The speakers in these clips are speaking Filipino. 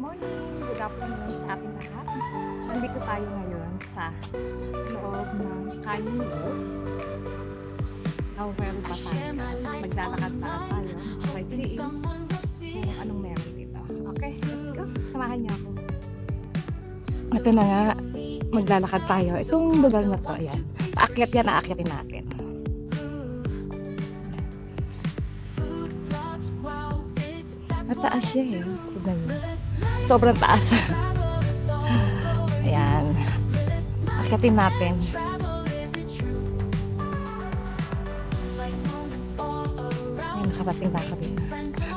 morning, good afternoon sa ating lahat. Nandito tayo ngayon sa loob ng Cayulos, Laurel, Batangas. Maglalakad-lakad tayo sa sightseeing kung anong meron dito. Okay, let's go. Samahan niyo ako. Ito na nga, maglalakad tayo. Itong lugar na to, ayan. Aakyat yan, aakyatin natin. Mataas siya eh. Tignan niyo. Sobrang taas. Ayan. Akyatin natin. Ayan, nakarating na ako dito.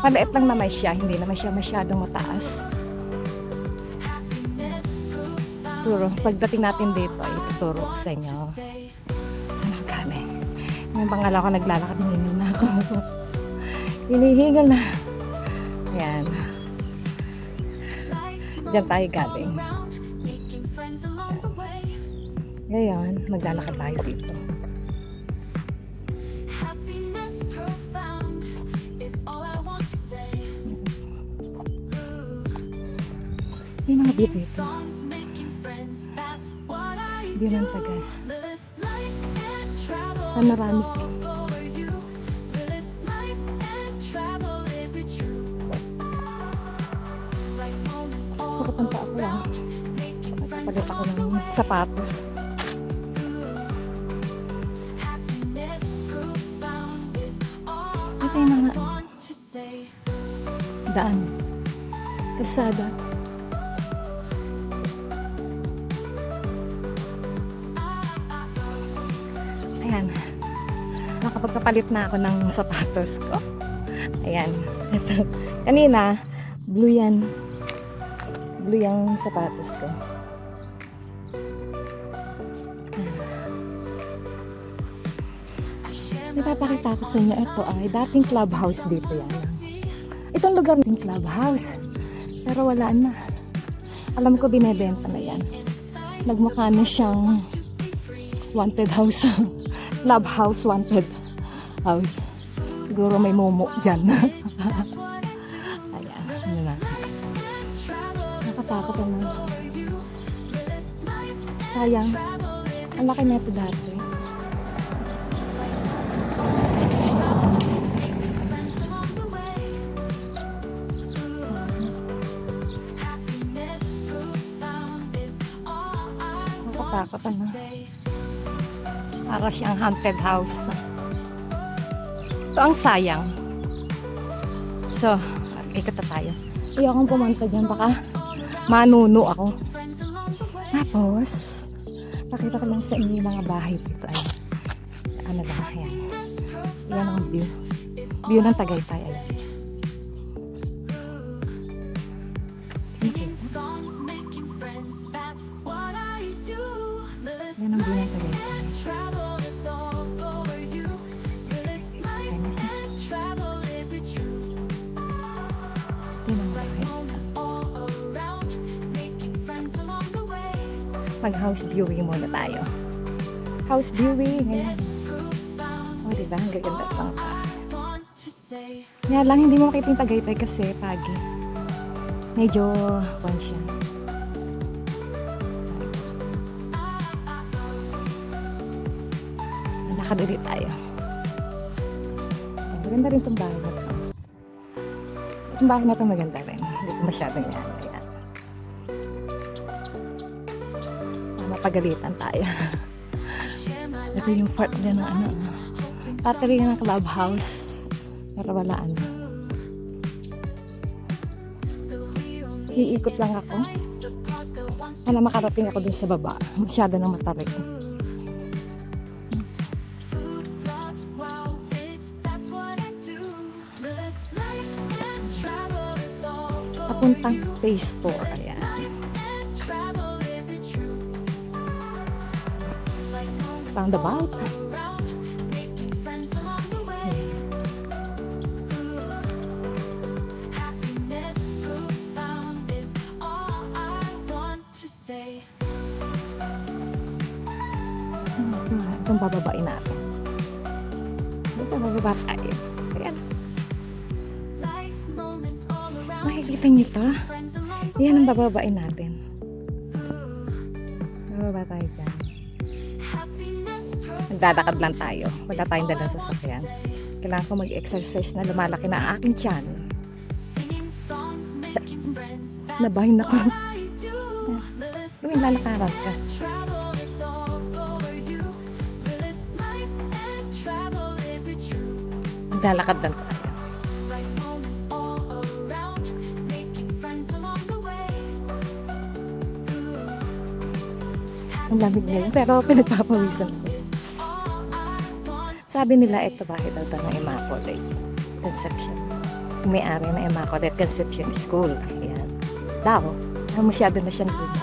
Maliit lang naman siya. Hindi naman siya masyadong mataas. Turo. Pagdating natin dito, ay tuturo ko sa inyo. Saan ako galing? Yung pangalaw ko naglalakad, hinihingal na ako. Hinihingal na. Ayan. Diyan tayo galing. Ngayon, maglalakad tayo dito. Yung mga view dito. View ng tagal. Panoramic. Sakot ang paa ko lang. Palit ako ng sapatos. Ito yung mga daan. Kalsada. Ayan. Nakapagpapalit na ako ng sapatos ko. Ayan. Ito. Kanina, blue yan. Blue yung sapatos ko. Ipapakita ko sa inyo. Ito ay dating clubhouse dito yan. Itong lugar ng clubhouse. Pero wala na. Alam ko binebenta na yan. Nagmukha na siyang wanted house. Clubhouse wanted house. Siguro may momo dyan. Ayan. Ano na. Nakatakot na. Sayang. Ang laki na ito dati. Nakatakot na. Para siyang haunted house. So, ang sayang. So, ikot na tayo. Ayokong pumunta dyan. Baka manuno ako. Tapos, pakita ko lang sa inyo yung mga bahay dito. Ayan. Ano ba? Ayan. Yan ang view. View ng Tagaytay. Ayan. Yan ang view ng Tagaytay. Mag-house viewing muna tayo. House viewing. Ayan. O, diba? Ang gaganda lang ka. Nga lang, hindi mo makita yung Tagaytay kasi pagi. Medyo kwan siya. Nakadali tayo. Maganda rin itong bahay na ito. Itong bahay na ito maganda rin. Hindi ko masyadong yan. Ayan. Mapagalitan tayo. Ito yung part na ng ano. Battery ng clubhouse. Pero wala ano. Iikot lang ako. Para makarating ako dun sa baba. Masyado nang matarik. Papuntang phase 4. Ayan. Roundabout. Itong bababain natin. Ito bababa tayo. Ayan. Makikita niyo to? Yan ang bababain natin. Bababa tayo dyan. Nagdadakad lang tayo. Wala tayong dalang sasakyan. Kailangan ko mag-exercise na lumalaki na ang aking tiyan. Nabahin ako. Gawin lalakaran ka. Naglalakad lang tayo. Ang lamig ngayon, pero pinagpapawisan ko. Sabi nila, ito bahay daw ito ng Immaculate Conception. May-ari ng Immaculate Conception School. Ayan. Daw, masyado na siyang luma.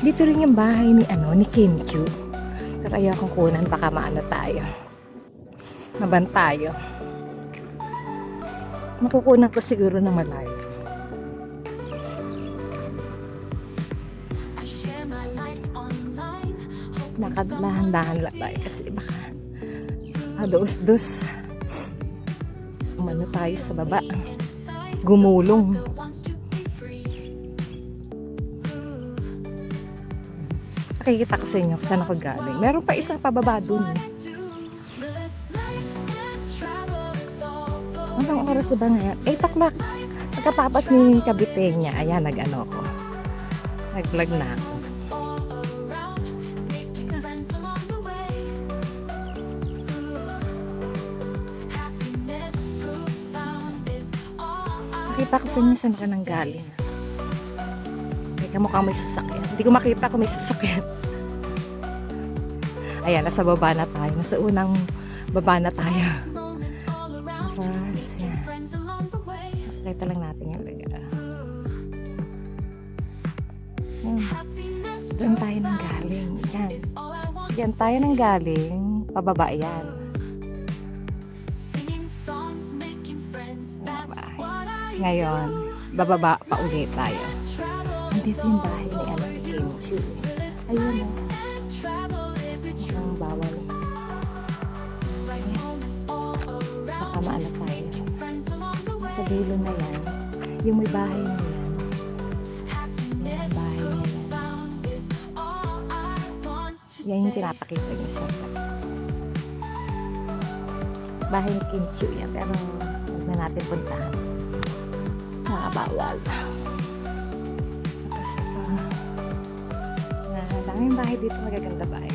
Dito rin yung bahay ni Kim Chiu. Pero ayaw kong kunan, baka maano tayo. Maban tayo. Makukunan ko siguro ng malayo. Nakadahan-dahan lang tayo kasi baka dos-dos umano tayo sa baba, gumulong. Nakikita ko sa inyo kung saan ako galing. Meron pa isa pababa dun. Anong oras ba ngayon? 8 o'clock. Pagkatapos ni Cavite niya, ayan, nag-ano ko, nag-vlog na ako. Nakita ko sa inyo saan ka nang galing. May kamukha may sasakyan. Hindi ko makita kung may sasakyan. Ayan, nasa baba na tayo. Nasa unang baba na tayo. Tapos, yan. Nakita lang natin yung lugar. Doon tayo nang galing. Yan. Yan tayo nang galing. Pababa yan. Ngayon, bababa pa ulit tayo. Andito yung bahay ni Kim Chiu. Ayun o. Mukhang bawal. Ayan. Baka maala tayo. Sa dulo na yan, yung may bahay na yan. Yan ang bahay na yan. Yan yung pinapakita niya sa bahay ni Kim Chiu yan. Pero huwag na natin puntahan. Nakabawal. Tapos ito. Daming bahay dito, magaganda bahay.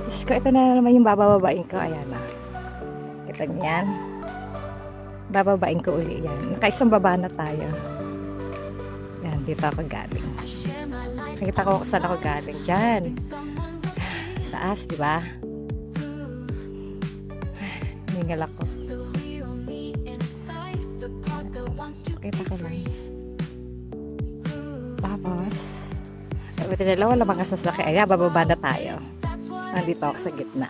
Diyos ko, ito na naman yung bababain ko. Ayan na. Ito niyan. Bababain ko uli yan. Nakaisang baba na tayo. Yan, dito ako galing. Nakita ko kung saan ako galing. Diyan. Taas, di ba? Hiningal ako. Kita ko lang. Tapos, buti nila wala mga sasakyan. Ayan, bababa na tayo. Nandito ako sa gitna.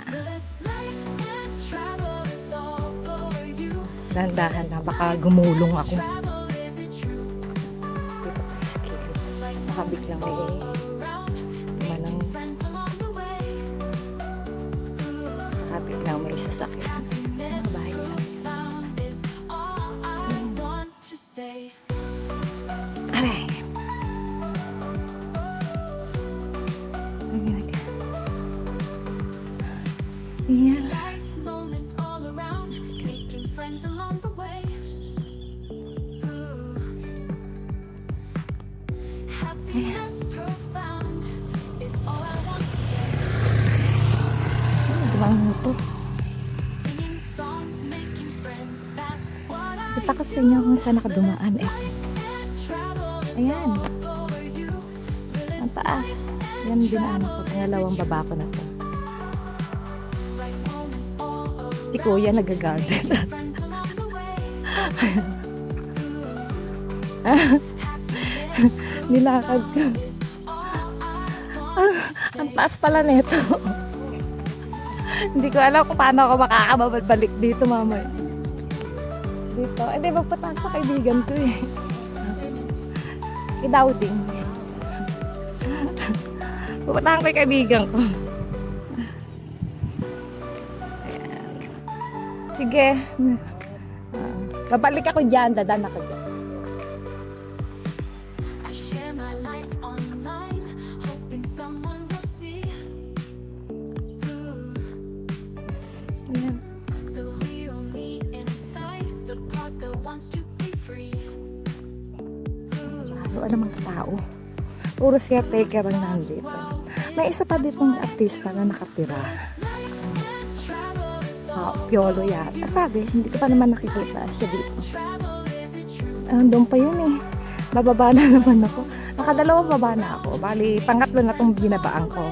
Dahan-dahan lang. Baka gumulong ako. Dito tayo sa kilid. Nakabiglang may manang nakabiglang may sasakyan. Mga bahay lang. Aray. Ayan. Dumang ito. Kita ko sa inyo kung saan nakadumaan eh. Ayan. Ang taas. Yan dinaan ako. Pangalawang baba ko na to. Si Kuya nag-garden. Nilakad ko. Ang taas pala nito. Hindi ko alam kung paano ako makakababalik dito mamaya. Dito. Hindi, magpunta sa kaibigan ko eh. Idawding. Pupunta ko kay kaibigan ko. Ayan. Sige. Babalik ako dyan. Dadan ako dyan. Wala mga tao. Puro caretaker ang nandito. May isa pa ditong artista na nakatira. Piolo yata. Sabi, hindi ko pa naman nakikita siya dito. Doon pa yun eh. Bababa na naman ako. Nakadalawang baba na ako. Bali, pangatlo na itong binabaan ko.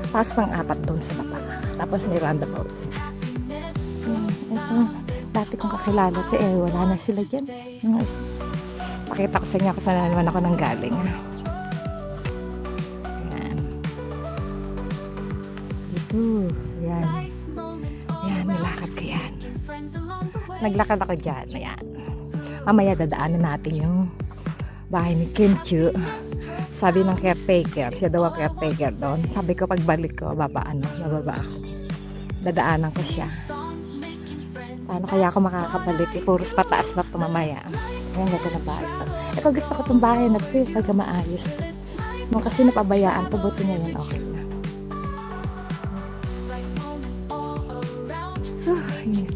Tapos pang-apat doon sa baba. Tapos may roundabout. Ito, dati kong kakilala ito eh. Wala na sila dyan. Pakita ko sa inyo kung saan naman ako nang galing. Ayan. Ito. Ayan. Ayan, nilakad ko yan. Naglakad ako dyan. Ayan. Mamaya dadaanan natin yung bahay ni Kim Chu. Sabi ng caretaker, siya daw ang caretaker doon. Sabi ko pagbalik ko, bababa ako. Dadaanan ko siya. Paano kaya ako makakabalik? Puros pataas na ito mamaya. Ayan, ganda na ba ito? Ito gusto ko itong bahay na ito pagka maayos. Nung kasi napabayaan ito, buti ngayon okay na. Init.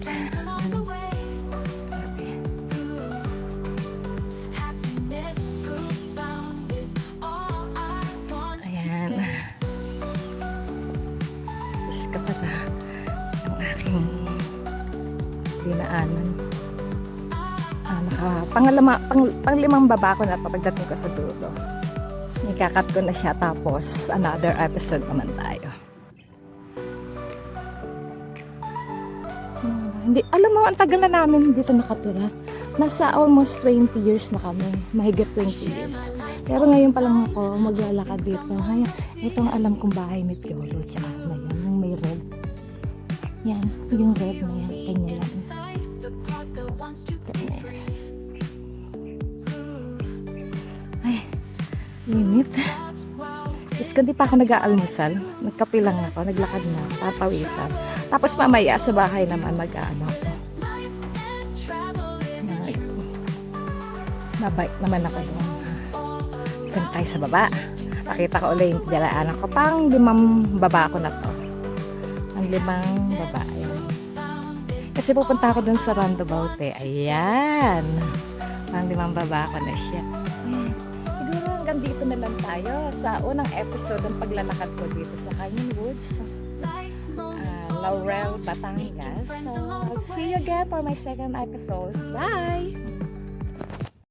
Ayan. Tapos kapag ang aking dinaanan. Panglimang baba ko na pagdating ko sa dulo. Ikakat ko na siya tapos another episode naman tayo. Hindi, alam mo, ang tagal na namin dito nakatira. Nasa almost 20 years na kami. Mahigit 20 years. Pero ngayon pa lang ako maglalakad dito. Kaya ito ang alam kong bahay ni Piolo. Tsaka na yan, yung may red. Yan, yung red na yan. Kanya yan. Ay, init. Tapos kung di pa ako nag-aalmusal, nagkape lang ako, naglakad na, papawisan. Tapos mamaya sa bahay naman mag-ano ako. Mabait naman ako doon. Dito tayo sa baba. Pakita ko ulit yung dalaan ko. Pang 5 baba ko na to. Ang 5 baba. Ayan. Kasi pupunta ako doon sa roundabout eh. Ayan. Pang 5 baba ko na siya. Ayan. Siguro hanggang dito na lang tayo sa unang episode ng paglalakad ko dito sa Canyon Woods. Laurel, Batangas. So, see you again for my second episode. Bye!